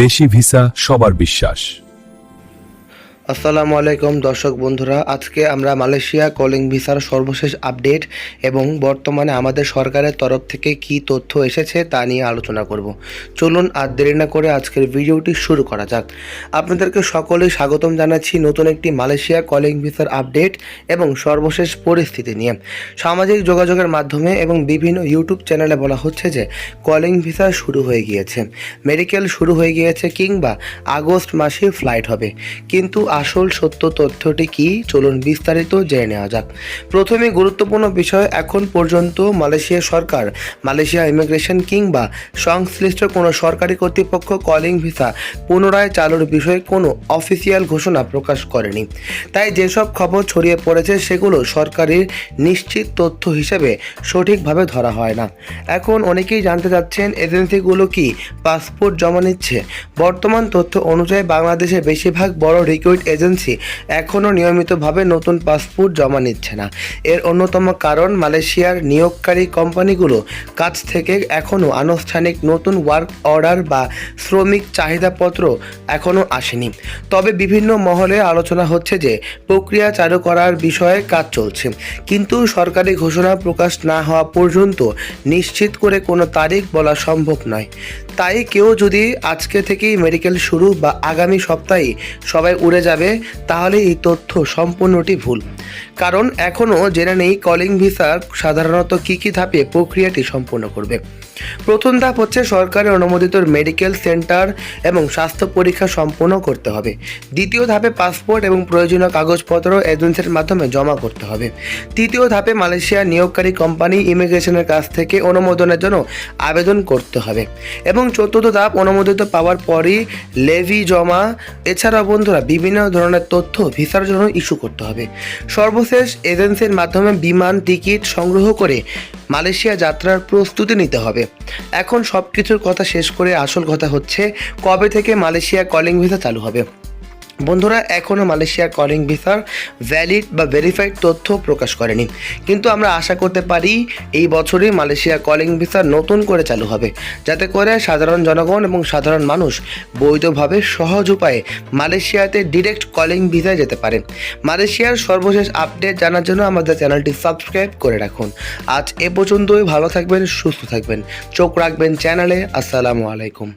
দেশি ভিসা সবার বিশ্বাস। আসসালামু আলাইকুম দর্শক বন্ধুরা, আজকে আমরা মালয়েশিয়া কলিং ভিসার সর্বশেষ আপডেট এবং বর্তমানে আমাদের সরকারের তরফ থেকে কি তথ্য এসেছে তা নিয়ে আলোচনা করব। চলুন আর দেরি না করে আজকের ভিডিওটি শুরু করা যাক। আপনাদেরকে সকলেই স্বাগতম জানাচ্ছি নতুন একটি মালয়েশিয়া কলিং ভিসার আপডেট এবং সর্বশেষ পরিস্থিতি নিয়ে। সামাজিক যোগাযোগের মাধ্যমে এবং বিভিন্ন ইউটিউব চ্যানেলে বলা হচ্ছে যে কলিং ভিসা শুরু হয়ে গিয়েছে, মেডিকেল শুরু হয়ে গিয়েছে কিংবা আগস্ট মাসে ফ্লাইট হবে, কিন্তু আসল সত্য তথ্যটি কি চলুন বিস্তারিত জেনে নেওয়া যাক। প্রথমে গুরুত্বপূর্ণ বিষয়, এখন পর্যন্ত মালয়েশিয়া সরকার, মালয়েশিয়া ইমিগ্রেশন কিংবা সংশ্লিষ্ট কোনো সরকারি কর্তৃপক্ষ কলিং ভিসা পুনরায় চালুর বিষয়ে কোনো অফিসিয়াল ঘোষণা প্রকাশ করেনি। তাই যেসব খবর ছড়িয়ে পড়েছে সেগুলো সরকারের নিশ্চিত তথ্য হিসেবে সঠিকভাবে ধরা হয় না। এখন অনেকেই জানতে চাচ্ছেন এজেন্সিগুলো কি পাসপোর্ট জমা নিচ্ছে। বর্তমান তথ্য অনুযায়ী বাংলাদেশের বেশিরভাগ বড় রিক্রুট এজেন্সি এখনও নিয়মিতভাবে নতুন পাসপোর্ট জমা নিচ্ছে না। এর অন্যতম কারণ মালয়েশিয়ার নিয়োগকারী কোম্পানিগুলো কাছ থেকে এখনও আনুষ্ঠানিক নতুন ওয়ার্ক অর্ডার বা শ্রমিক চাহিদাপত্র এখনও আসেনি। তবে বিভিন্ন মহলে আলোচনা হচ্ছে যে প্রক্রিয়া চালু করার বিষয়ে কাজ চলছে, কিন্তু সরকারি ঘোষণা প্রকাশ না হওয়া পর্যন্ত নিশ্চিত করে কোনো তারিখ বলা সম্ভব নয়। তাই কেউ যদি আজকে থেকেই মেডিকেল শুরু বা আগামী সপ্তাহে সবাই উড়ে যাবে, তাহলে এই তথ্য সম্পূর্ণটি ভুল। কারণ এখনও জেনে নেই কলিং ভিসার সাধারণত কী কী ধাপে প্রক্রিয়াটি সম্পন্ন করবে। প্রথম ধাপ হচ্ছে সরকারের অনুমোদিত মেডিকেল সেন্টার এবং স্বাস্থ্য পরীক্ষা সম্পন্ন করতে হবে। দ্বিতীয় ধাপে পাসপোর্ট এবং প্রয়োজনীয় কাগজপত্র এজেন্সির মাধ্যমে জমা করতে হবে। তৃতীয় ধাপে মালয়েশিয়ার নিয়োগকারী কোম্পানি ইমিগ্রেশনের কাছ থেকে অনুমোদনের জন্য আবেদন করতে হবে এবং চতুর্থ ধাপ অনুমোদিত পাওয়ার পরই লেভি জমা। এছাড়াও বন্ধুরা বিভিন্ন ধরনের তথ্য ভিসার জন্য ইস্যু করতে হবে। সর্বশেষ এজেন্সির মাধ্যমে বিমান টিকিট সংগ্রহ করে মালয়েশিয়া যাত্রার প্রস্তুতি নিতে হবে। এখন সব কিছুর কথা শেষ করে আসল কথা হচ্ছে কবে থেকে মালয়েশিয়া কলিং ভিসা চালু হবে। বন্ধুরা, এখনও মালয়েশিয়ার কলিং ভিসার ভ্যালিড বা ভেরিফাইড তথ্য প্রকাশ করেনি, কিন্তু আমরা আশা করতে পারি এই বছরই মালয়েশিয়া কলিং ভিসা নতুন করে চালু হবে, যাতে করে সাধারণ জনগণ এবং সাধারণ মানুষ বৈধভাবে সহজ উপায়ে মালয়েশিয়াতে ডিরেক্ট কলিং ভিসায় যেতে পারে। মালয়েশিয়ার সর্বশেষ আপডেট জানার জন্য আমাদের চ্যানেলটি সাবস্ক্রাইব করে রাখুন। আজ এ পর্যন্তই। ভালো থাকবেন, সুস্থ থাকবেন, চোখ রাখবেন চ্যানেলে। আসসালামু আলাইকুম।